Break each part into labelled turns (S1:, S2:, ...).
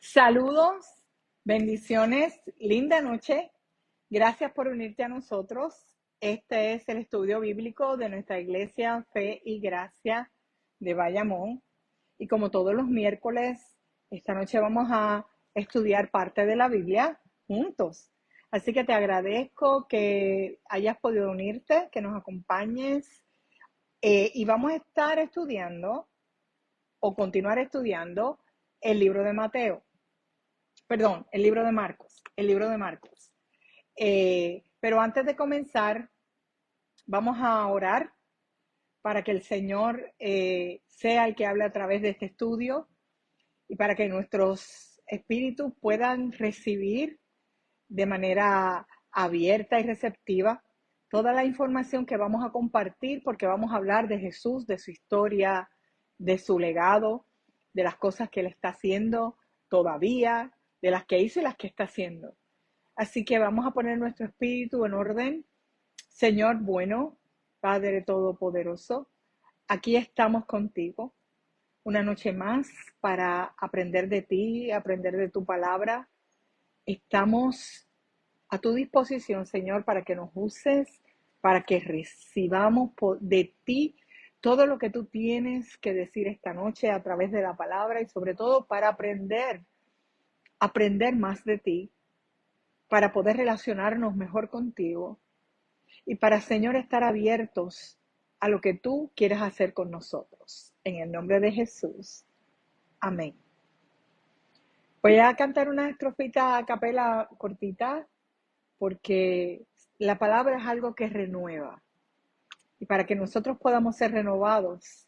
S1: Saludos, bendiciones, linda noche. Gracias por unirte a nosotros. Este es el estudio bíblico de nuestra iglesia Fe y Gracia de Bayamón. Y como todos los miércoles, esta noche vamos a estudiar parte de la Biblia juntos. Así que te agradezco que hayas podido unirte, que nos acompañes. Y vamos a estar estudiando o continuar estudiando el libro de Mateo. Perdón, el libro de Marcos. Pero antes de comenzar, vamos a orar para que el Señor sea el que hable a través de este estudio y para que nuestros espíritus puedan recibir de manera abierta y receptiva toda la información que vamos a compartir, porque vamos a hablar de Jesús, de su historia, de su legado, de las cosas que Él está haciendo todavía, de las que hizo y las que está haciendo. Así que vamos a poner nuestro espíritu en orden. Señor bueno, Padre Todopoderoso, aquí estamos contigo una noche más para aprender de ti, aprender de tu palabra. Estamos a tu disposición, Señor, para que nos uses, para que recibamos de ti todo lo que tú tienes que decir esta noche a través de la palabra y sobre todo para aprender más de ti, para poder relacionarnos mejor contigo y para, Señor, estar abiertos a lo que tú quieres hacer con nosotros. En el nombre de Jesús. Amén. Voy a cantar una estrofita a capela cortita porque la palabra es algo que renueva. Y para que nosotros podamos ser renovados,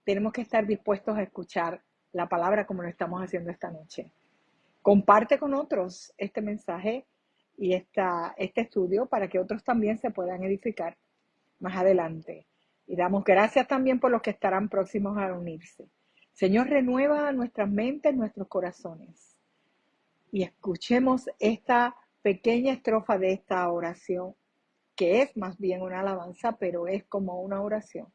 S1: tenemos que estar dispuestos a escuchar la palabra como lo estamos haciendo esta noche. Comparte con otros este mensaje y este estudio para que otros también se puedan edificar más adelante. Y damos gracias también por los que estarán próximos a unirse. Señor, renueva nuestras mentes, nuestros corazones. Y escuchemos esta pequeña estrofa de esta oración, que es más bien una alabanza, pero es como una oración,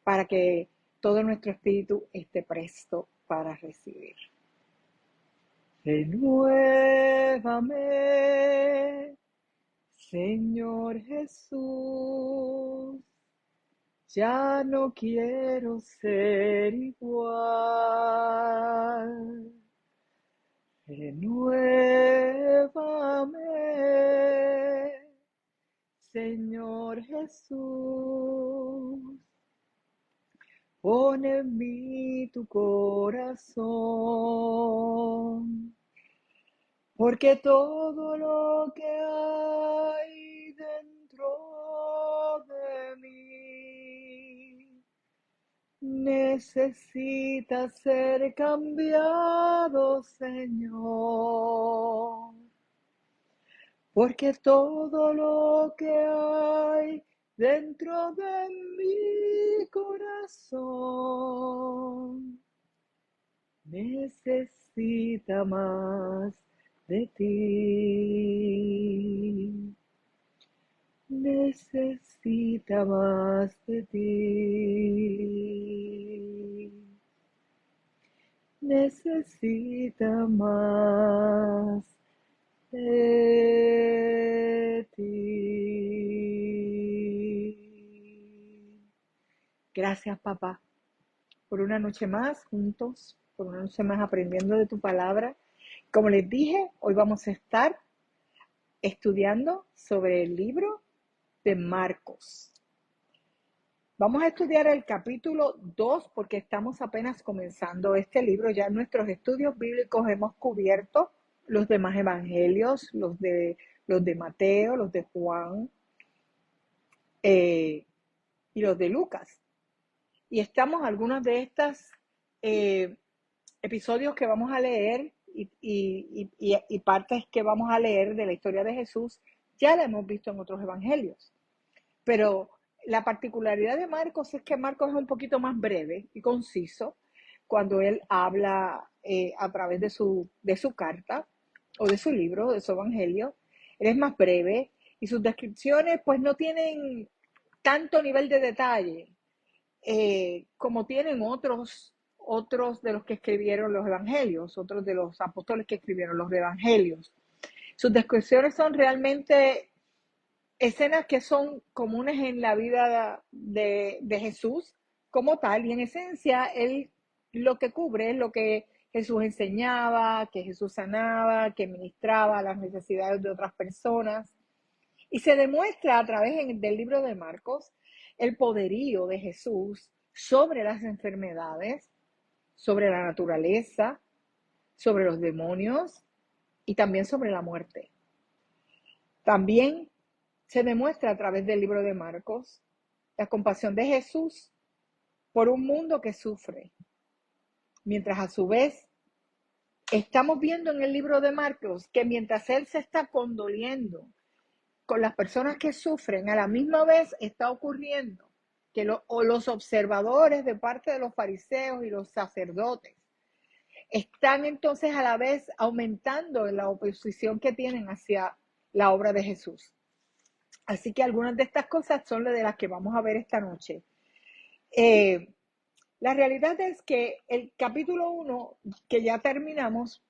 S1: para que todo nuestro espíritu esté presto para recibir. Renuévame, Señor Jesús, ya no quiero ser igual. Renuévame, Señor Jesús, pon en mí tu corazón, porque todo lo que hay dentro de mí necesita ser cambiado, Señor. Porque todo lo que hay dentro de mi corazón necesita más de ti. Necesita más de ti. Necesita más de ti. Gracias, papá, por una noche más juntos, por una noche más aprendiendo de tu palabra. Como les dije, hoy vamos a estar estudiando sobre el libro de Marcos. Vamos a estudiar el capítulo 2 porque estamos apenas comenzando este libro. Ya en nuestros estudios bíblicos hemos cubierto los demás evangelios, los de Mateo, los de Juan y los de Lucas. Y estamos algunos de estos episodios que vamos a leer y partes que vamos a leer de la historia de Jesús, ya la hemos visto en otros evangelios. Pero la particularidad de Marcos es que Marcos es un poquito más breve y conciso cuando él habla a través de su carta o de su libro, de su evangelio. Él es más breve y sus descripciones pues no tienen tanto nivel de detalle como tienen otros otros de los que escribieron los evangelios, otros de los apóstoles que escribieron los evangelios. Sus descripciones son realmente escenas que son comunes en la vida de Jesús como tal, y en esencia él lo que cubre es lo que Jesús enseñaba, que Jesús sanaba, que ministraba las necesidades de otras personas. Y se demuestra a través del libro de Marcos el poderío de Jesús sobre las enfermedades, sobre la naturaleza, sobre los demonios y también sobre la muerte. También se demuestra a través del libro de Marcos la compasión de Jesús por un mundo que sufre, mientras a su vez estamos viendo en el libro de Marcos que mientras él se está condoliendo con las personas que sufren, a la misma vez está ocurriendo que los observadores de parte de los fariseos y los sacerdotes están entonces a la vez aumentando la oposición que tienen hacia la obra de Jesús. Así que algunas de estas cosas son de las que vamos a ver esta noche. La realidad es que el capítulo 1, que ya terminamos,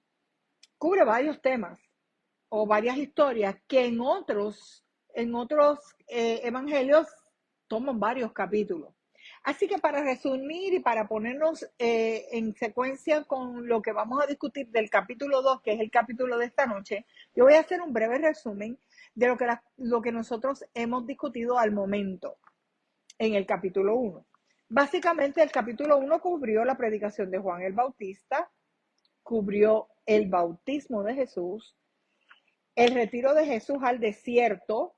S1: cubre varios temas o varias historias que en otros evangelios toman varios capítulos. Así que para resumir y para ponernos en secuencia con lo que vamos a discutir del capítulo 2, que es el capítulo de esta noche, yo voy a hacer un breve resumen de lo que nosotros hemos discutido al momento en el capítulo 1. Básicamente el capítulo 1 cubrió la predicación de Juan el Bautista, cubrió el bautismo de Jesús, el retiro de Jesús al desierto,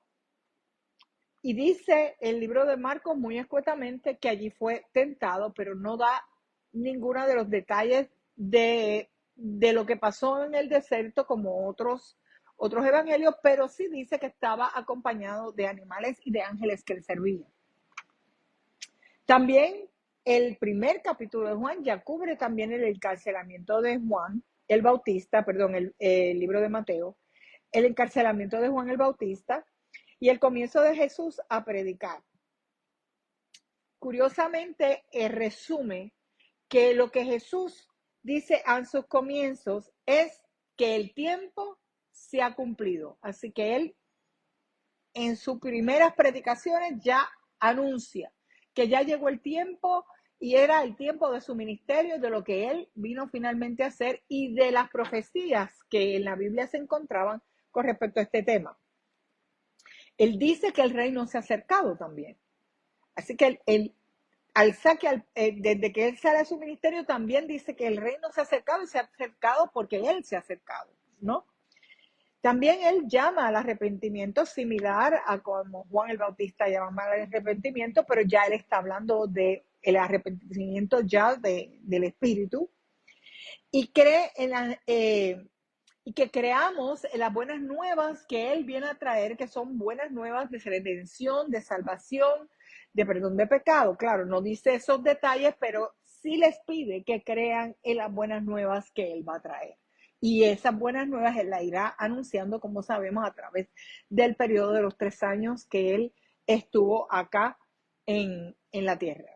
S1: y dice el libro de Marcos muy escuetamente que allí fue tentado, pero no da ninguno de los detalles de lo que pasó en el desierto como otros evangelios, pero sí dice que estaba acompañado de animales y de ángeles que le servían. También el primer capítulo de Juan ya cubre también el encarcelamiento de Juan el Bautista, perdón, el libro de Mateo, el encarcelamiento de Juan el Bautista y el comienzo de Jesús a predicar. Curiosamente, resume que lo que Jesús dice en sus comienzos es que el tiempo se ha cumplido. Así que él en sus primeras predicaciones ya anuncia que ya llegó el tiempo y era el tiempo de su ministerio, de lo que él vino finalmente a hacer y de las profecías que en la Biblia se encontraban con respecto a este tema. Él dice que el reino se ha acercado también. Así que desde que él sale de su ministerio también dice que el reino se ha acercado y se ha acercado porque él se ha acercado, ¿no? También él llama al arrepentimiento similar a como Juan el Bautista llama al arrepentimiento, pero ya él está hablando del arrepentimiento ya del Espíritu. Y cree y que creamos las buenas nuevas que él viene a traer, que son buenas nuevas de redención, de salvación, de perdón de pecado. Claro, no dice esos detalles, pero sí les pide que crean en las buenas nuevas que él va a traer. Y esas buenas nuevas él la irá anunciando, como sabemos, a través del periodo de los 3 años que él estuvo acá en la tierra.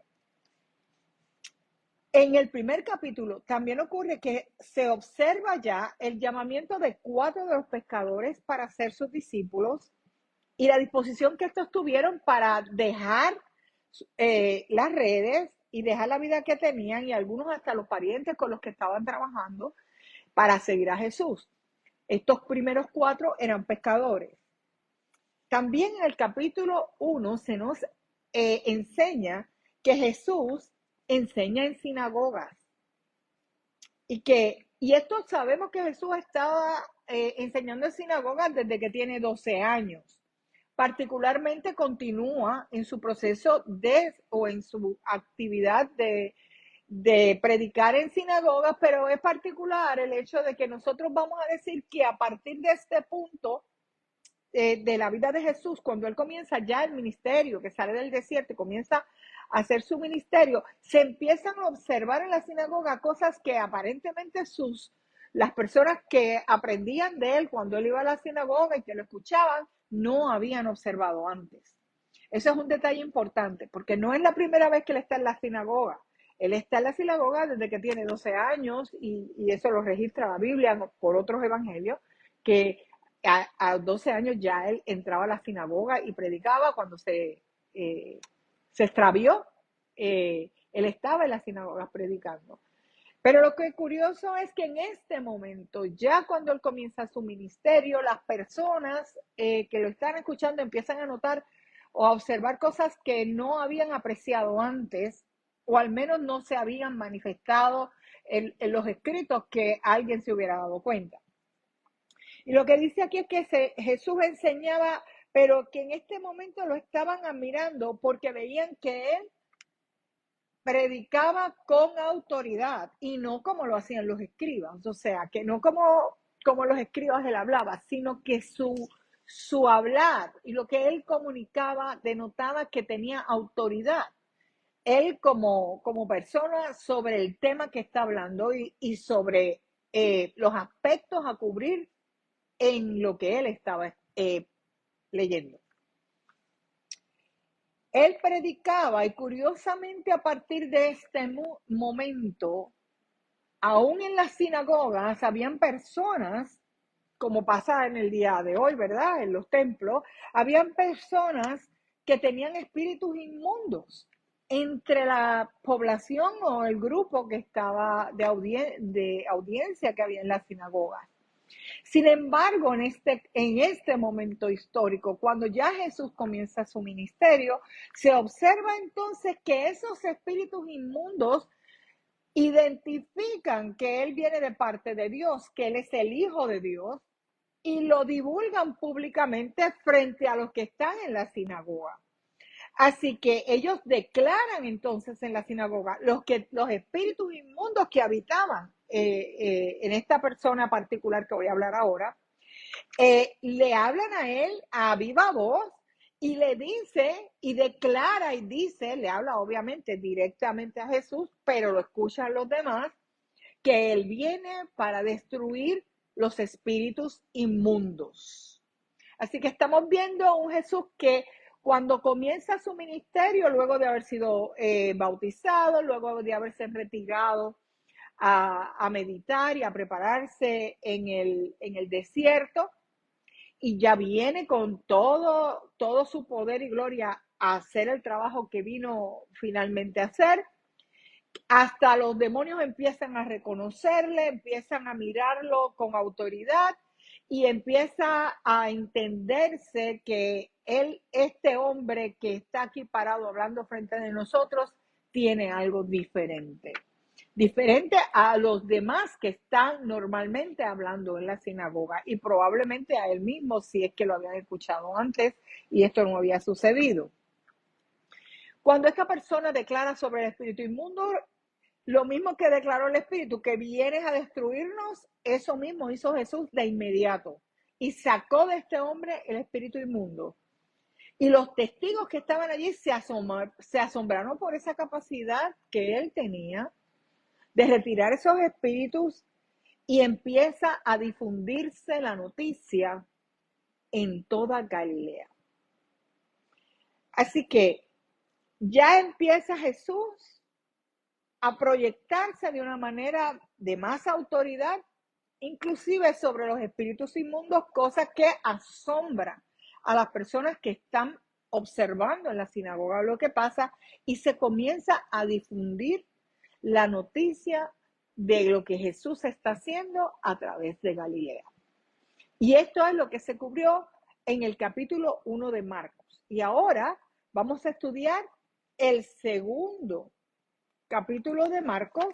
S1: En el primer capítulo también ocurre que se observa ya el llamamiento de 4 de los pescadores para ser sus discípulos y la disposición que estos tuvieron para dejar las redes y dejar la vida que tenían y algunos hasta los parientes con los que estaban trabajando para seguir a Jesús. Estos primeros 4 eran pescadores. También en el capítulo 1 se nos enseña que Jesús enseña en sinagogas y esto sabemos que Jesús estaba enseñando en sinagogas desde que tiene 12 años. Particularmente continúa en su proceso o en su actividad de predicar en sinagogas, pero es particular el hecho de que nosotros vamos a decir que a partir de este punto de la vida de Jesús, cuando él comienza ya el ministerio, que sale del desierto y comienza a hacer su ministerio, se empiezan a observar en la sinagoga cosas que aparentemente las personas que aprendían de él cuando él iba a la sinagoga y que lo escuchaban, no habían observado antes. Eso es un detalle importante, porque no es la primera vez que él está en la sinagoga. Él está en la sinagoga desde que tiene 12 años y eso lo registra la Biblia por otros evangelios, que a 12 años ya él entraba a la sinagoga y predicaba. Cuando se extravió, él estaba en la sinagoga predicando. Pero lo que es curioso es que en este momento, ya cuando él comienza su ministerio, las personas que lo están escuchando empiezan a notar o a observar cosas que no habían apreciado antes, o al menos no se habían manifestado en los escritos que alguien se hubiera dado cuenta. Y lo que dice aquí es que Jesús enseñaba, pero que en este momento lo estaban admirando porque veían que él predicaba con autoridad y no como lo hacían los escribas. O sea, que no como los escribas él hablaba, sino que su hablar y lo que él comunicaba denotaba que tenía autoridad. Él como persona sobre el tema que está hablando y sobre los aspectos a cubrir en lo que él estaba leyendo. Él predicaba y curiosamente a partir de este momento, aún en las sinagogas, habían personas, como pasa en el día de hoy, ¿verdad? En los templos, habían personas que tenían espíritus inmundos entre la población o el grupo que estaba de audiencia que había en las sinagogas. Sin embargo, en este momento histórico, cuando ya Jesús comienza su ministerio, se observa entonces que esos espíritus inmundos identifican que Él viene de parte de Dios, que Él es el Hijo de Dios, y lo divulgan públicamente frente a los que están en la sinagoga. Así que ellos declaran entonces en la sinagoga los espíritus inmundos que habitaban en esta persona particular que voy a hablar ahora, le hablan a él a viva voz y le dice y declara y dice, le habla obviamente directamente a Jesús, pero lo escuchan los demás, que él viene para destruir los espíritus inmundos. Así que estamos viendo un Jesús que cuando comienza su ministerio, luego de haber sido bautizado, luego de haberse retirado a meditar y a prepararse en el desierto, y ya viene con todo su poder y gloria a hacer el trabajo que vino finalmente a hacer. Hasta los demonios empiezan a reconocerle, empiezan a mirarlo con autoridad y empieza a entenderse que este hombre que está aquí parado hablando frente de nosotros, tiene algo diferente a los demás que están normalmente hablando en la sinagoga y probablemente a él mismo si es que lo habían escuchado antes y esto no había sucedido. Cuando esta persona declara sobre el espíritu inmundo, lo mismo que declaró el espíritu, que vienes a destruirnos, eso mismo hizo Jesús de inmediato y sacó de este hombre el espíritu inmundo. Y los testigos que estaban allí se asombraron por esa capacidad que él tenía de retirar esos espíritus, y empieza a difundirse la noticia en toda Galilea. Así que ya empieza Jesús a proyectarse de una manera de más autoridad, inclusive sobre los espíritus inmundos, cosa que asombra a las personas que están observando en la sinagoga lo que pasa, y se comienza a difundir la noticia de lo que Jesús está haciendo a través de Galilea. Y esto es lo que se cubrió en el capítulo 1 de Marcos. Y ahora vamos a estudiar el segundo capítulo de Marcos.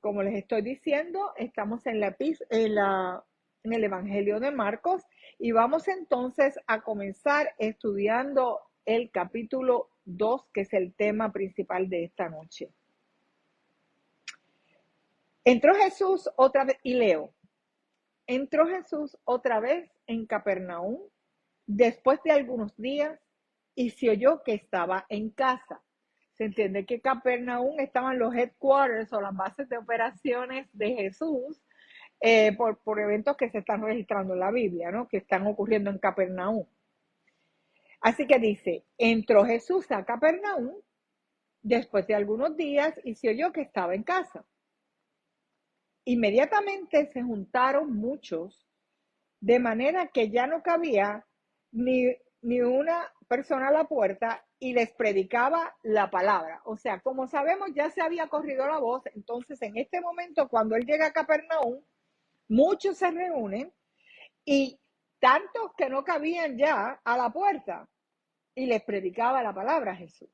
S1: Como les estoy diciendo, estamos en el Evangelio de Marcos y vamos entonces a comenzar estudiando el capítulo 2, que es el tema principal de esta noche. Entró Jesús otra vez, y leo, entró Jesús otra vez en Capernaum después de algunos días y se oyó que estaba en casa. Se entiende que Capernaum estaban los headquarters o las bases de operaciones de Jesús por eventos que se están registrando en la Biblia, ¿no? Que están ocurriendo en Capernaum. Así que dice, entró Jesús a Capernaum después de algunos días y se oyó que estaba en casa. Inmediatamente se juntaron muchos, de manera que ya no cabía ni una persona a la puerta y les predicaba la palabra. O sea, como sabemos, ya se había corrido la voz. Entonces, en este momento, cuando él llega a Capernaum, muchos se reúnen y tantos que no cabían ya a la puerta y les predicaba la palabra a Jesús.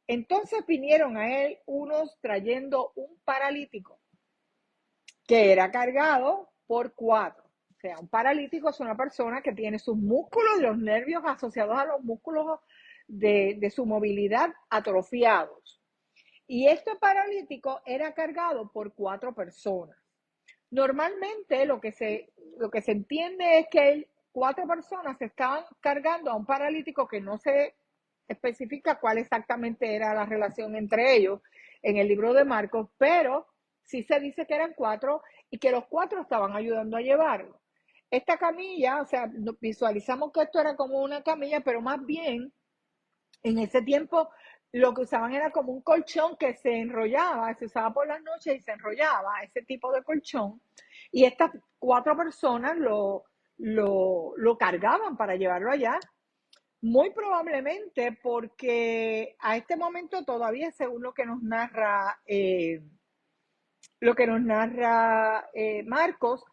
S1: Entonces vinieron a él unos trayendo un paralítico que era cargado por 4. O sea, un paralítico es una persona que tiene sus músculos y los nervios asociados a los músculos de su movilidad atrofiados. Y este paralítico era cargado por 4 personas. Normalmente lo que se entiende es que 4 personas estaban cargando a un paralítico que no se especifica cuál exactamente era la relación entre ellos en el libro de Marcos, pero sí se dice que eran 4 y que los 4 estaban ayudando a llevarlo. Esta camilla, o sea, visualizamos que esto era como una camilla, pero más bien en ese tiempo lo que usaban era como un colchón que se enrollaba, se usaba por las noches y se enrollaba, ese tipo de colchón. Y estas 4 personas lo cargaban para llevarlo allá, muy probablemente porque a este momento todavía, según lo que nos narra Marcos,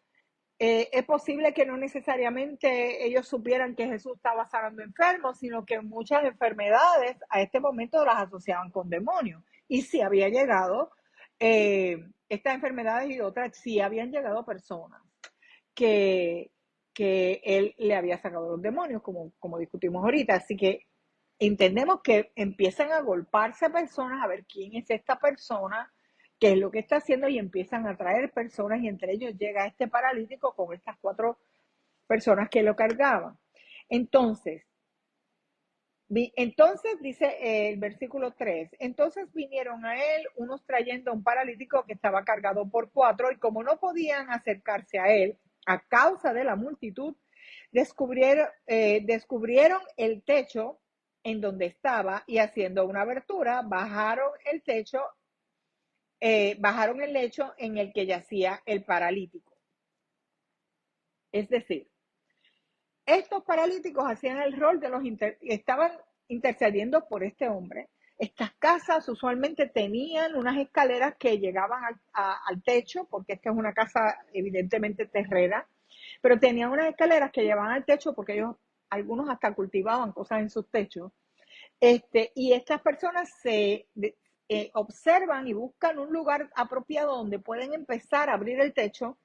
S1: es posible que no necesariamente ellos supieran que Jesús estaba sanando enfermos, sino que muchas enfermedades a este momento las asociaban con demonios. Y si había llegado, estas enfermedades y otras, sí habían llegado personas que, que él le había sacado los demonios, como discutimos ahorita. Así que entendemos que empiezan a golparse personas, a ver quién es esta persona, qué es lo que está haciendo, y empiezan a traer personas, y entre ellos llega este paralítico con estas 4 personas que lo cargaban. Entonces dice el versículo 3, entonces vinieron a él unos trayendo un paralítico que estaba cargado por 4, y como no podían acercarse a él a causa de la multitud, descubrieron el techo en donde estaba, y haciendo una abertura, bajaron el lecho en el que yacía el paralítico. Es decir, estos paralíticos hacían el rol de estaban intercediendo por este hombre. Estas casas usualmente tenían unas escaleras que llegaban al techo, porque esta es una casa evidentemente terrena, pero tenían unas escaleras que llevaban al techo porque algunos hasta cultivaban cosas en sus techos. Y estas personas observan y buscan un lugar apropiado donde pueden empezar a abrir el techo,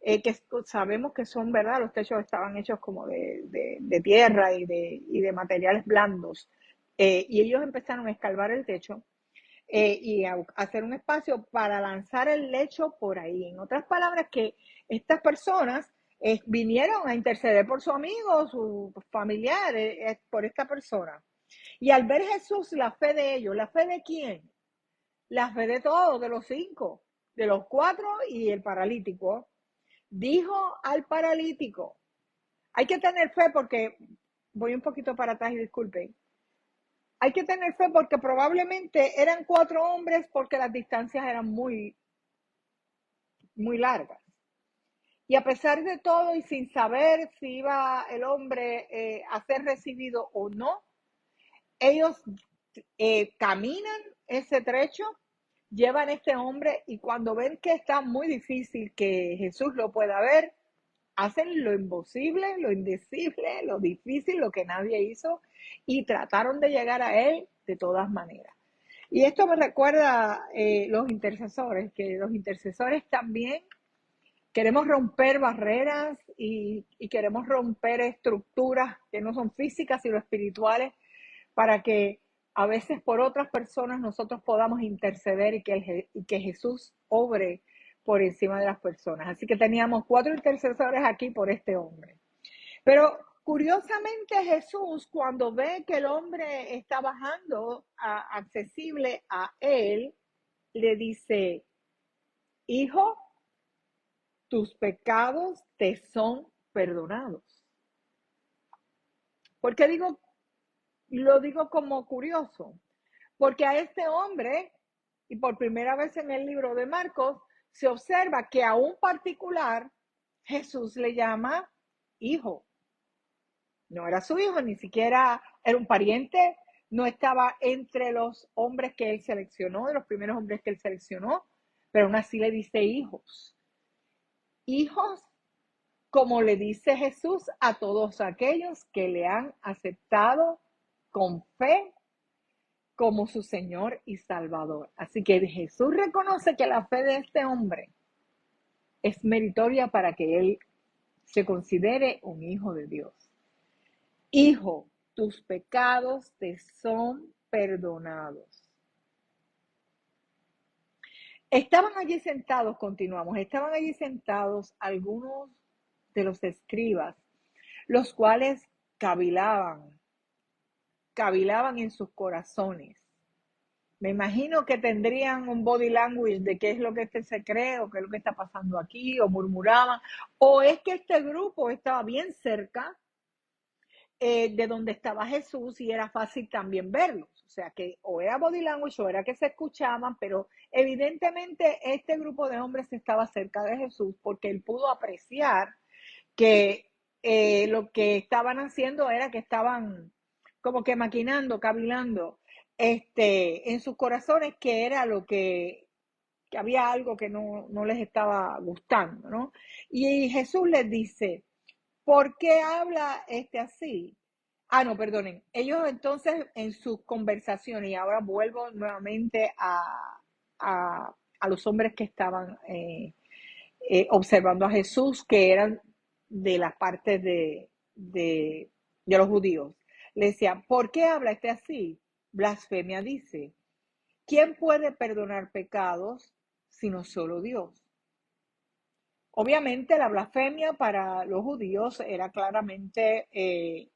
S1: que sabemos que son, ¿verdad? Los techos estaban hechos como de tierra y de materiales blandos. Y ellos empezaron a escarbar el techo y a hacer un espacio para lanzar el lecho por ahí. En otras palabras, que estas personas vinieron a interceder por su amigo, su familiar, por esta persona. Y al ver Jesús, la fe de ellos, ¿la fe de quién? La fe de todos, de los 5, de los 4 y el paralítico. Dijo al paralítico, hay que tener fe porque, voy un poquito para atrás y disculpen, hay que tener fe porque probablemente eran 4 hombres porque las distancias eran muy, muy largas. Y a pesar de todo y sin saber si iba el hombre a ser recibido o no, ellos caminan ese trecho, llevan a este hombre, y cuando ven que está muy difícil que Jesús lo pueda ver, hacen lo imposible, lo indecible, lo difícil, lo que nadie hizo, y trataron de llegar a él de todas maneras. Y esto me recuerda los intercesores, que los intercesores también queremos romper barreras y queremos romper estructuras que no son físicas sino espirituales, para que a veces por otras personas nosotros podamos interceder y que Jesús obre por encima de las personas. Así que teníamos 4 intercesores aquí por este hombre. Pero curiosamente Jesús, cuando ve que el hombre está bajando accesible a él, le dice, hijo, tus pecados te son perdonados. ¿Por qué lo digo como curioso? Porque a este hombre, y por primera vez en el libro de Marcos, se observa que a un particular Jesús le llama hijo. No era su hijo, ni siquiera era un pariente, no estaba entre los hombres que él seleccionó, de los primeros hombres que él seleccionó, pero aún así le dice hijos. Hijos, como le dice Jesús a todos aquellos que le han aceptado con fe como su Señor y Salvador. Así que Jesús reconoce que la fe de este hombre es meritoria para que él se considere un hijo de Dios. Hijo, tus pecados te son perdonados. Estaban allí sentados, continuamos, estaban allí sentados algunos de los escribas, los cuales cavilaban en sus corazones. Me imagino que tendrían un body language de qué es lo que este se cree o qué es lo que está pasando aquí, o murmuraban, o es que este grupo estaba bien cerca de donde estaba Jesús y era fácil también verlos. O sea que o era body language o era que se escuchaban, pero evidentemente este grupo de hombres estaba cerca de Jesús porque él pudo apreciar que lo que estaban haciendo era que estaban como que maquinando, cavilando en sus corazones, que era lo que había algo que no les estaba gustando, ¿no? Y Jesús les dice, ¿por qué habla así? Ah, no, perdonen. Ellos entonces en sus conversaciones, y ahora vuelvo nuevamente a los hombres que estaban observando a Jesús, que eran de las partes de los judíos. Le decía, ¿por qué habla así? Blasfemia dice. ¿Quién puede perdonar pecados sino solo Dios? Obviamente la blasfemia para los judíos era claramente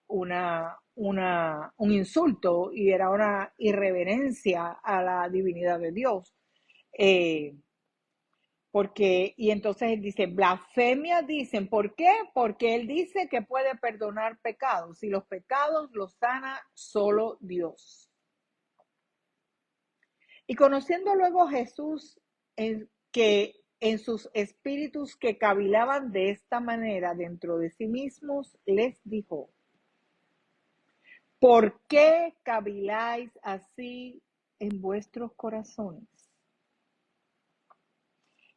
S1: un insulto y era una irreverencia a la divinidad de Dios. Y entonces él dice, blasfemia dicen, ¿por qué? Porque él dice que puede perdonar pecados y los pecados los sana solo Dios. Y conociendo luego Jesús que en sus espíritus que cavilaban de esta manera dentro de sí mismos, les dijo, ¿por qué caviláis así en vuestros corazones?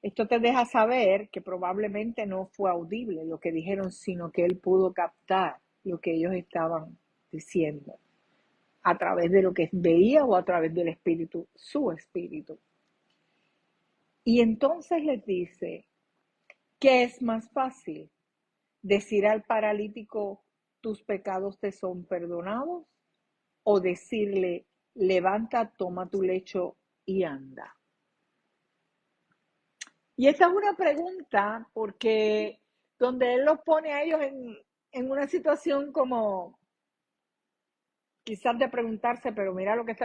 S1: Esto te deja saber que probablemente no fue audible lo que dijeron, sino que él pudo captar lo que ellos estaban diciendo a través de lo que veía o a través del espíritu, su espíritu. Y entonces les dice, ¿qué es más fácil? ¿Decir al paralítico, tus pecados te son perdonados? ¿O decirle, levanta, toma tu lecho y anda? Y esa es una pregunta porque donde él los pone a ellos en una situación como quizás de preguntarse, pero mira lo que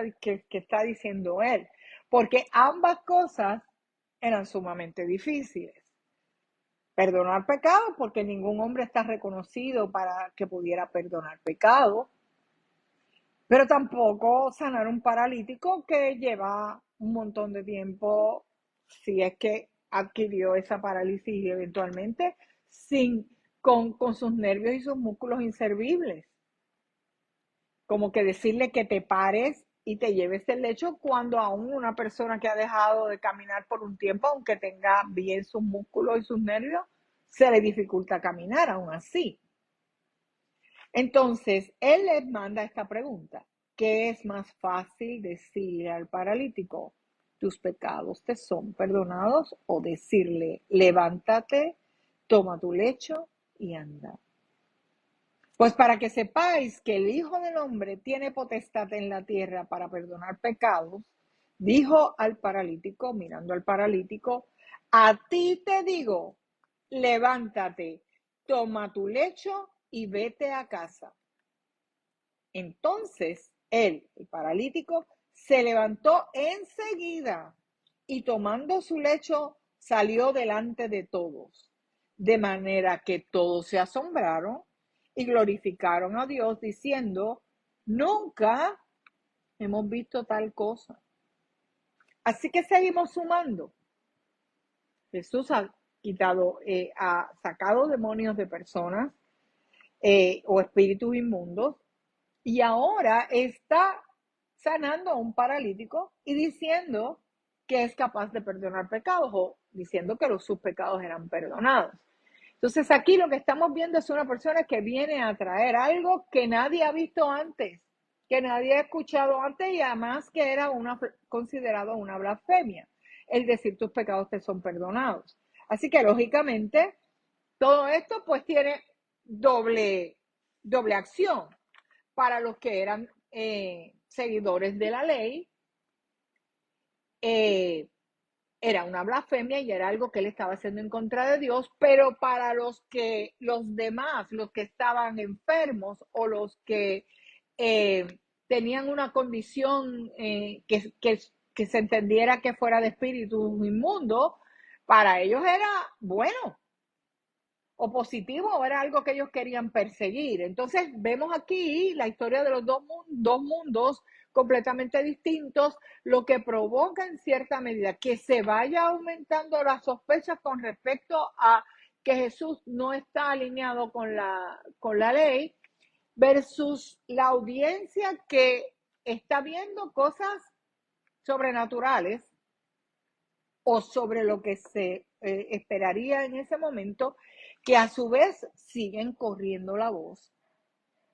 S1: está diciendo él, porque ambas cosas eran sumamente difíciles. Perdonar pecados, porque ningún hombre está reconocido para que pudiera perdonar pecados, pero tampoco sanar un paralítico que lleva un montón de tiempo, si es que adquirió esa parálisis eventualmente, con sus nervios y sus músculos inservibles. Como que decirle que te pares y te lleves el lecho cuando aún una persona que ha dejado de caminar por un tiempo, aunque tenga bien sus músculos y sus nervios, se le dificulta caminar aún así. Entonces, él les manda esta pregunta. ¿Qué es más fácil decir al paralítico? ¿Tus pecados te son perdonados? O decirle, levántate, toma tu lecho y anda. Pues para que sepáis que el Hijo del Hombre tiene potestad en la tierra para perdonar pecados, dijo al paralítico, mirando al paralítico, a ti te digo, levántate, toma tu lecho y vete a casa. Entonces él, el paralítico, se levantó enseguida y tomando su lecho salió delante de todos, de manera que todos se asombraron y glorificaron a Dios diciendo, nunca hemos visto tal cosa. Así que seguimos sumando. Jesús ha quitado, ha sacado demonios de personas o espíritus inmundos y ahora está sanando a un paralítico y diciendo que es capaz de perdonar pecados o diciendo que sus pecados eran perdonados. Entonces aquí lo que estamos viendo es una persona que viene a traer algo que nadie ha visto antes, que nadie ha escuchado antes y además que era considerado una blasfemia, el decir tus pecados te son perdonados. Así que lógicamente todo esto pues tiene doble acción para los que eran seguidores de la ley. Era una blasfemia y era algo que él estaba haciendo en contra de Dios, pero para los demás, los que estaban enfermos o los que tenían una condición que se entendiera que fuera de espíritu inmundo, para ellos era bueno o positivo o era algo que ellos querían perseguir. Entonces vemos aquí la historia de los dos mundos completamente distintos, lo que provoca en cierta medida que se vaya aumentando las sospechas con respecto a que Jesús no está alineado con la ley versus la audiencia que está viendo cosas sobrenaturales o sobre lo que se esperaría en ese momento, que a su vez siguen corriendo la voz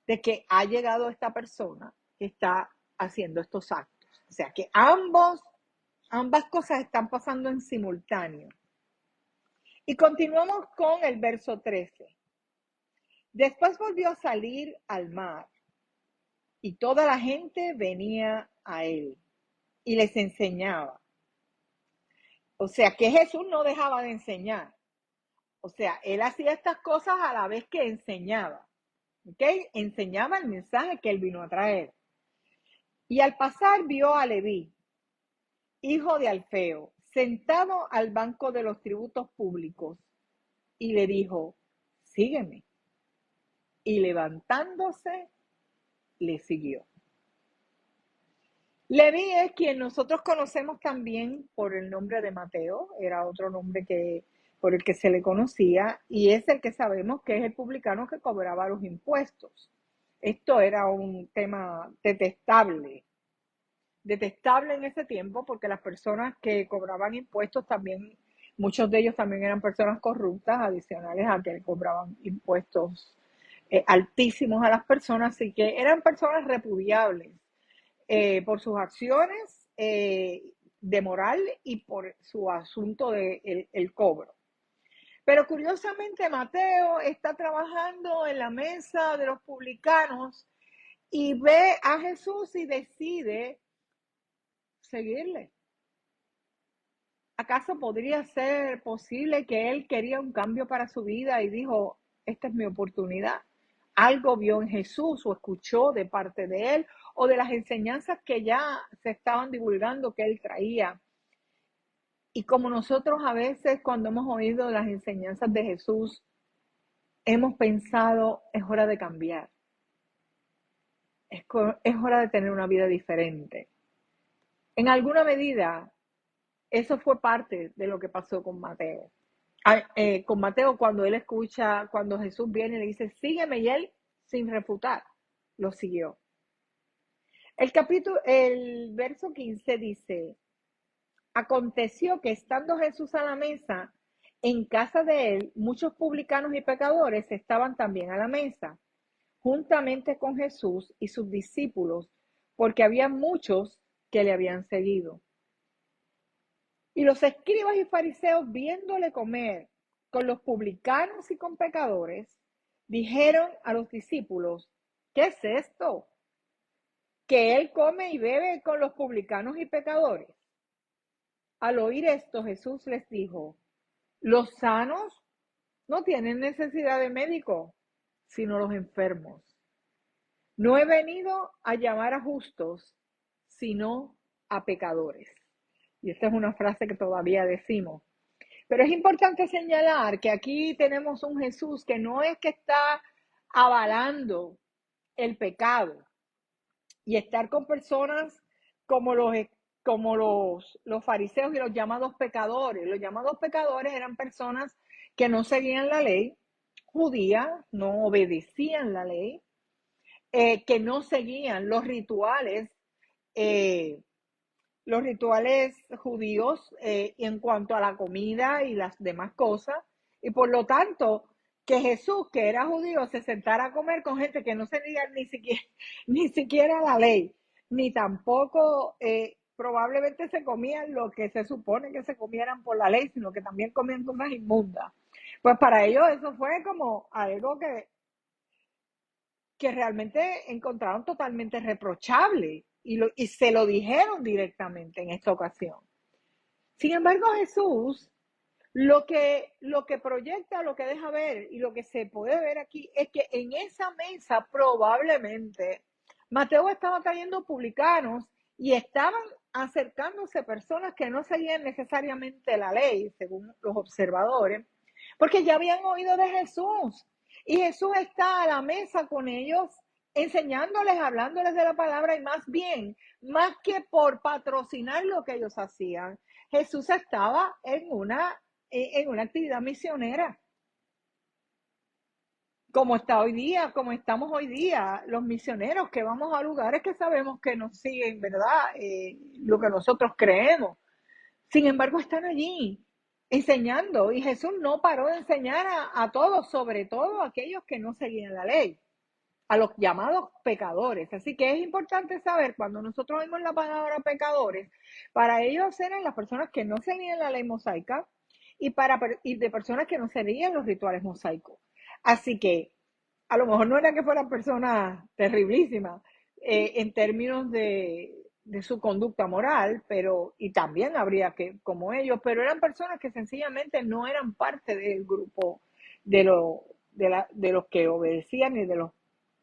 S1: de que ha llegado esta persona que está haciendo estos actos. O sea que ambas cosas están pasando en simultáneo. Y continuamos con el verso 13. Después volvió a salir al mar y toda la gente venía a él y les enseñaba. O sea que Jesús no dejaba de enseñar. O sea, él hacía estas cosas a la vez que enseñaba. ¿Ok? Enseñaba el mensaje que él vino a traer. Y al pasar vio a Leví, hijo de Alfeo, sentado al banco de los tributos públicos, y le dijo, sígueme. Y levantándose, le siguió. Leví es quien nosotros conocemos también por el nombre de Mateo, era otro nombre por el que se le conocía, y es el que sabemos que es el publicano que cobraba los impuestos. Esto era un tema detestable en ese tiempo, porque las personas que cobraban impuestos también, muchos de ellos también eran personas corruptas, adicionales a que cobraban impuestos altísimos a las personas, así que eran personas repudiables por sus acciones de moral y por su asunto de el cobro. Pero curiosamente Mateo está trabajando en la mesa de los publicanos y ve a Jesús y decide seguirle. ¿Acaso podría ser posible que él quería un cambio para su vida y dijo, esta es mi oportunidad? Algo vio en Jesús o escuchó de parte de él o de las enseñanzas que ya se estaban divulgando que él traía. Y como nosotros a veces cuando hemos oído las enseñanzas de Jesús, hemos pensado, es hora de cambiar. Es hora de tener una vida diferente. En alguna medida, eso fue parte de lo que pasó con Mateo. Con Mateo, cuando él escucha, cuando Jesús viene y le dice, sígueme, y él, sin refutar, lo siguió. El verso 15 dice, aconteció que estando Jesús a la mesa, en casa de él, muchos publicanos y pecadores estaban también a la mesa, juntamente con Jesús y sus discípulos, porque había muchos que le habían seguido. Y los escribas y fariseos, viéndole comer con los publicanos y con pecadores, dijeron a los discípulos, ¿qué es esto? Que él come y bebe con los publicanos y pecadores. Al oír esto, Jesús les dijo, los sanos no tienen necesidad de médico, sino los enfermos. No he venido a llamar a justos, sino a pecadores. Y esta es una frase que todavía decimos. Pero es importante señalar que aquí tenemos un Jesús que no es que está avalando el pecado y estar con personas como los fariseos y los llamados pecadores. Los llamados pecadores eran personas que no seguían la ley judía, no obedecían la ley, que no seguían eh, los rituales judíos en cuanto a la comida y las demás cosas, y por lo tanto, que Jesús, que era judío, se sentara a comer con gente que no seguía ni siquiera la ley, ni tampoco probablemente se comían lo que se supone que se comieran por la ley, sino que también comían cosas inmundas. Pues para ellos eso fue como algo que realmente encontraron totalmente reprochable y se lo dijeron directamente en esta ocasión. Sin embargo, Jesús lo que proyecta, lo que deja ver y lo que se puede ver aquí es que en esa mesa probablemente Mateo estaba trayendo publicanos y estaban acercándose personas que no seguían necesariamente la ley, según los observadores, porque ya habían oído de Jesús. Y Jesús está a la mesa con ellos, enseñándoles, hablándoles de la palabra y más que por patrocinar lo que ellos hacían, Jesús estaba en una actividad misionera, como está hoy día, como estamos hoy día, los misioneros que vamos a lugares que sabemos que nos siguen, ¿verdad? Lo que nosotros creemos. Sin embargo, están allí enseñando y Jesús no paró de enseñar a todos, sobre todo a aquellos que no seguían la ley, a los llamados pecadores. Así que es importante saber, cuando nosotros oímos la palabra pecadores, para ellos eran las personas que no seguían la ley mosaica y de personas que no seguían los rituales mosaicos. Así que a lo mejor no era que fueran personas terriblísimas en términos de su conducta moral, y también habría que, como ellos, pero eran personas que sencillamente no eran parte del grupo de los que obedecían ni de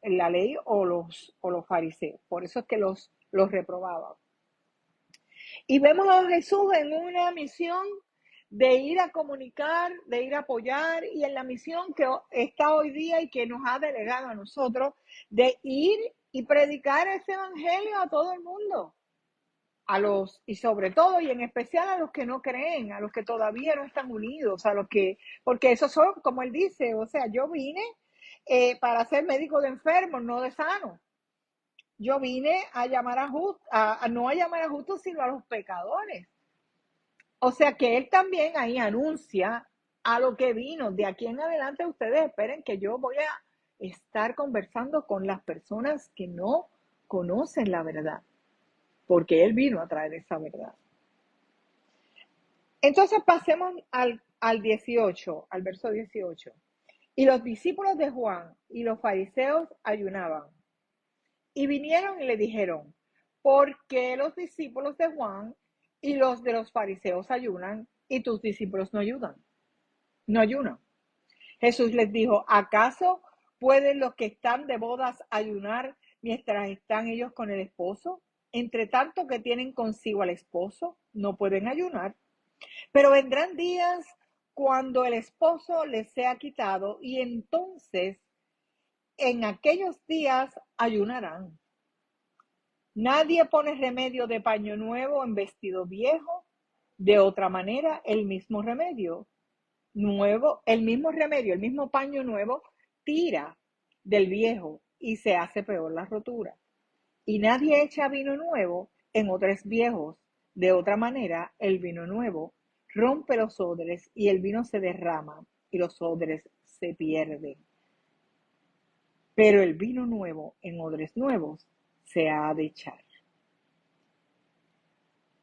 S1: la ley o los fariseos. Por eso es que los reprobaban. Y vemos a Jesús en una misión de ir a comunicar, de ir a apoyar, y en la misión que está hoy día y que nos ha delegado a nosotros, de ir y predicar ese evangelio a todo el mundo, y sobre todo y en especial a los que no creen, a los que todavía no están unidos, porque esos son, como él dice, o sea, yo vine para ser médico de enfermos, no de sanos. Yo vine a llamar no a llamar a justos, sino a los pecadores. O sea que él también ahí anuncia a lo que vino. De aquí en adelante ustedes esperen que yo voy a estar conversando con las personas que no conocen la verdad, porque él vino a traer esa verdad. Entonces pasemos al 18, al verso 18. Y los discípulos de Juan y los fariseos ayunaban. Y vinieron y le dijeron, ¿por qué los discípulos de Juan y los de los fariseos ayunan y tus discípulos no ayudan? No ayunan. Jesús les dijo, ¿acaso pueden los que están de bodas ayunar mientras están ellos con el esposo? Entre tanto que tienen consigo al esposo, no pueden ayunar. Pero vendrán días cuando el esposo les sea quitado y entonces en aquellos días ayunarán. Nadie pone remedio de paño nuevo en vestido viejo. De otra manera, el mismo remedio, el mismo paño nuevo, tira del viejo y se hace peor la rotura. Y nadie echa vino nuevo en odres viejos. De otra manera, el vino nuevo rompe los odres y el vino se derrama y los odres se pierden. Pero el vino nuevo en odres nuevos se ha de echar.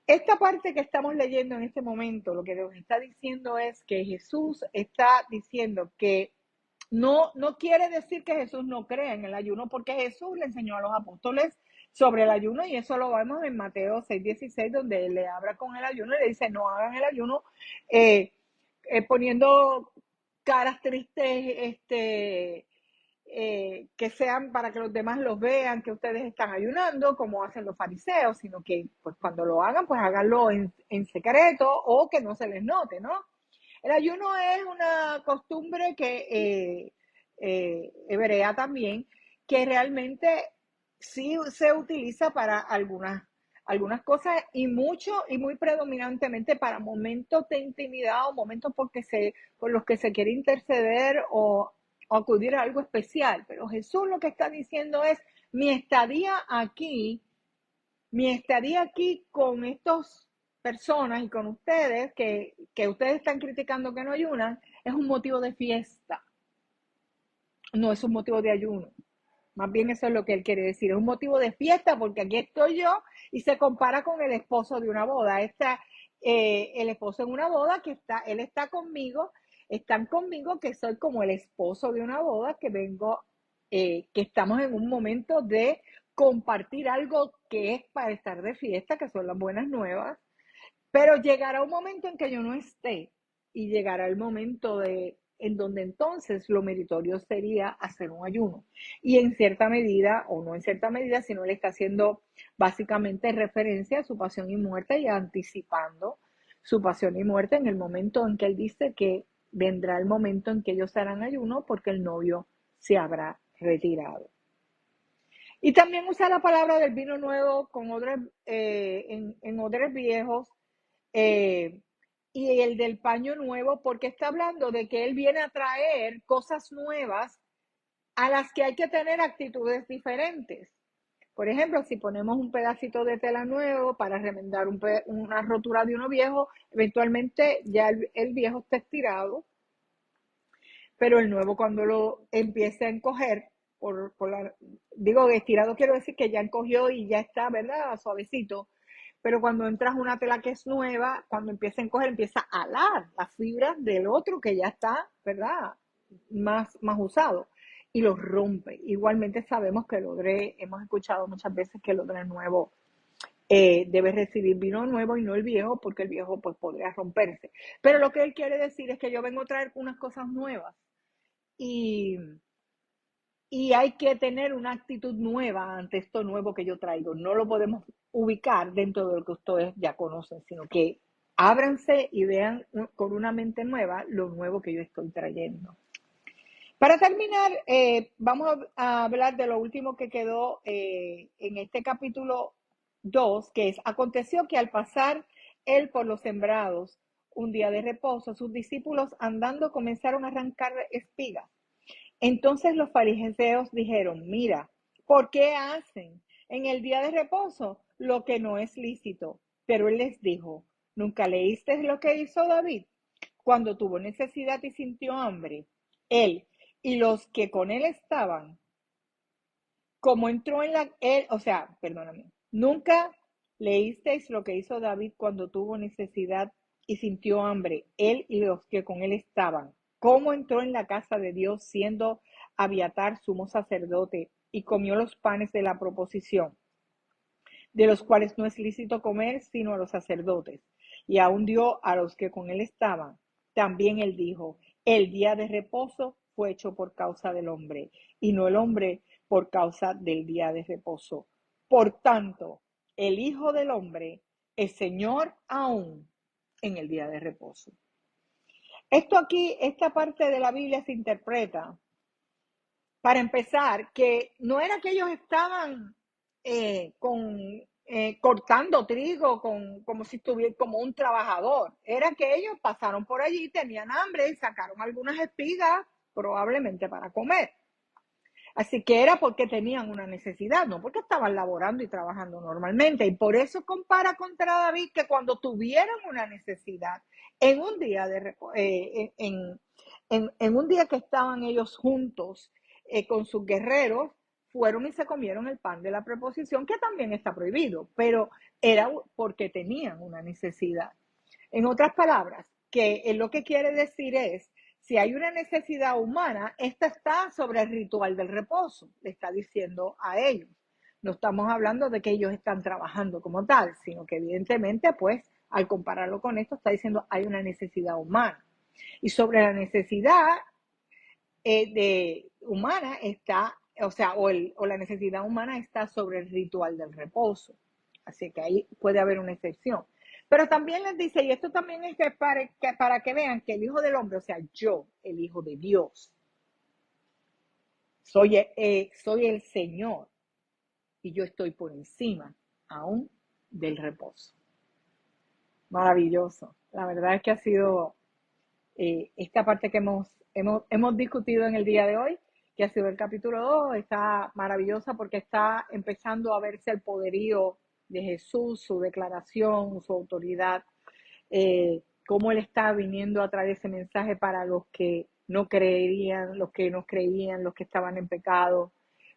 S1: Esta parte que estamos leyendo en este momento, lo que nos está diciendo es que Jesús está diciendo que no quiere decir que Jesús no crea en el ayuno, porque Jesús le enseñó a los apóstoles sobre el ayuno, y eso lo vemos en Mateo 6:16, donde él le habla con el ayuno y le dice, no hagan el ayuno poniendo caras tristes, que sean para que los demás los vean que ustedes están ayunando, como hacen los fariseos, sino que pues cuando lo hagan, pues háganlo en secreto o que no se les note, ¿no? El ayuno es una costumbre que hebrea también, que realmente sí se utiliza para algunas cosas y mucho y muy predominantemente para momentos de intimidad o momentos por los que se quiere interceder o acudir a algo especial. Pero Jesús lo que está diciendo es, mi estadía aquí, mi estadía aquí con estas personas y con ustedes, que ustedes están criticando que no ayunan, es un motivo de fiesta, no es un motivo de ayuno. Más bien eso es lo que él quiere decir. Es un motivo de fiesta porque aquí estoy yo y se compara con el esposo de una boda. El esposo en una boda él está conmigo, están conmigo que soy como el esposo de una boda, que vengo, que estamos en un momento de compartir algo que es para estar de fiesta, que son las buenas nuevas. Pero llegará un momento en que yo no esté y llegará el momento en donde entonces lo meritorio sería hacer un ayuno. Y en cierta medida, o no en cierta medida, sino le está haciendo básicamente referencia a su pasión y muerte y anticipando su pasión y muerte en el momento en que él dice que vendrá el momento en que ellos harán ayuno porque el novio se habrá retirado. Y también usa la palabra del vino nuevo con odres, en odres viejos, eh, y el del paño nuevo, porque está hablando de que él viene a traer cosas nuevas a las que hay que tener actitudes diferentes. Por ejemplo, si ponemos un pedacito de tela nuevo para remendar una rotura de uno viejo, eventualmente ya el viejo está estirado, pero el nuevo cuando lo empiece a encoger, digo estirado quiero decir que ya encogió y ya está, ¿verdad? Suavecito. Pero cuando entras una tela que es nueva, cuando empieza a encoger, empieza a alar las fibras del otro que ya está, ¿verdad? Más usado. Y los rompe. Igualmente sabemos que el odre, hemos escuchado muchas veces que el odre nuevo debe recibir vino nuevo y no el viejo, porque el viejo pues podría romperse. Pero lo que él quiere decir es que yo vengo a traer unas cosas nuevas y, y hay que tener una actitud nueva ante esto nuevo que yo traigo. No lo podemos ubicar dentro de lo que ustedes ya conocen, sino que ábranse y vean con una mente nueva lo nuevo que yo estoy trayendo. Para terminar, vamos a hablar de lo último que quedó en este capítulo 2, que es, aconteció que al pasar él por los sembrados un día de reposo, sus discípulos andando comenzaron a arrancar espigas. Entonces los fariseos dijeron, mira, ¿por qué hacen en el día de reposo lo que no es lícito? Pero él les dijo, ¿nunca leíste lo que hizo David cuando tuvo necesidad y sintió hambre? Él y los que con él estaban, como entró en perdóname, ¿nunca leísteis lo que hizo David cuando tuvo necesidad y sintió hambre? Él y los que con él estaban, cómo entró en la casa de Dios siendo Abiatar sumo sacerdote y comió los panes de la proposición, de los cuales no es lícito comer sino a los sacerdotes, y aún dio a los que con él estaban. También él dijo, el día de reposo fue hecho por causa del hombre, y no el hombre por causa del día de reposo. Por tanto, el Hijo del Hombre es Señor aún en el día de reposo. Esto aquí, esta parte de la Biblia se interpreta, para empezar, que no era que ellos estaban cortando trigo como si estuviera como un trabajador. Era que ellos pasaron por allí, tenían hambre y sacaron algunas espigas, probablemente para comer. Así que era porque tenían una necesidad, no porque estaban laborando y trabajando normalmente. Y por eso compara contra David que cuando tuvieron una necesidad, en un día en un día que estaban ellos juntos con sus guerreros, fueron y se comieron el pan de la preposición, que también está prohibido, pero era porque tenían una necesidad. En otras palabras, que lo que quiere decir es, si hay una necesidad humana, esta está sobre el ritual del reposo, le está diciendo a ellos. No estamos hablando de que ellos están trabajando como tal, sino que evidentemente, pues, al compararlo con esto, está diciendo hay una necesidad humana. Y sobre la necesidad humana está, o la necesidad humana está sobre el ritual del reposo. Así que ahí puede haber una excepción. Pero también les dice, y esto también es para que vean que el Hijo del Hombre, o sea, yo, el Hijo de Dios, soy el Señor. y yo estoy por encima aún del reposo. Maravilloso. La verdad es que ha sido esta parte que hemos discutido en el día de hoy, que ha sido el capítulo 2, está maravillosa porque está empezando a verse el poderío de Jesús, su declaración, su autoridad, cómo Él está viniendo a traer ese mensaje para los que no creerían, los que no creían, los que estaban en pecado,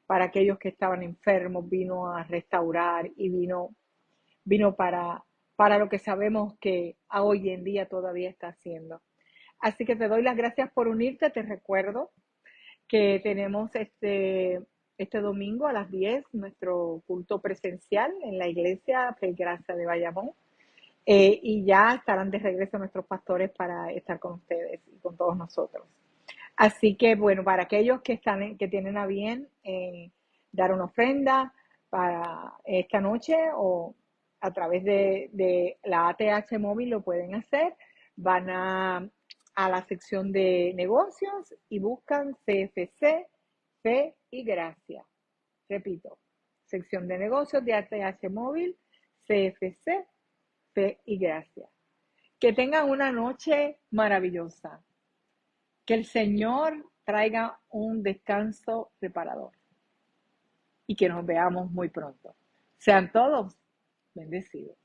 S1: para aquellos que estaban enfermos, vino a restaurar y vino para lo que sabemos que hoy en día todavía está haciendo. Así que te doy las gracias por unirte. Te recuerdo que tenemos este domingo a las 10 nuestro culto presencial en la iglesia Fe y Gracia de Bayamón. Y ya estarán de regreso nuestros pastores para estar con ustedes y con todos nosotros. Así que, bueno, para aquellos que tienen a bien dar una ofrenda para esta noche o a través de la ATH móvil lo pueden hacer. Van a la sección de negocios y buscan CFC, Fe y Gracia. Repito, sección de negocios de ATH móvil, CFC, Fe y Gracia. Que tengan una noche maravillosa. Que el Señor traiga un descanso reparador y que nos veamos muy pronto. Sean todos bendecidos.